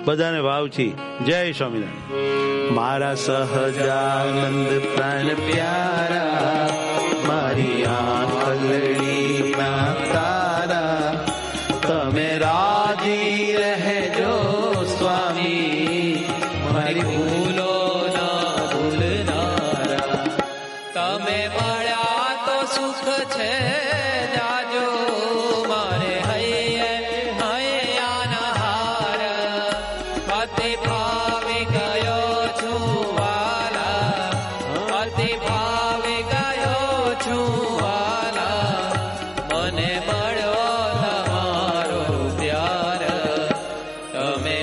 બધાને ભાવથી જય સ્વામિનારાયણ. મારા સહજાનંદ પ્રાણ પ્યારા, મારી આંખલડી ના તારા, તમે રાજી રહેજો સ્વામી, મારી ભૂલો ના ભૂલનારા. તમે મળ્યા તો સુખ છે જાજો, મારે હૈયાના હાર. અતિ ભાવી ગયો છું વાલા, અતિ ભાવી ગયો છું વાલા, મને મળ્યો તમારો પ્યાર. તમે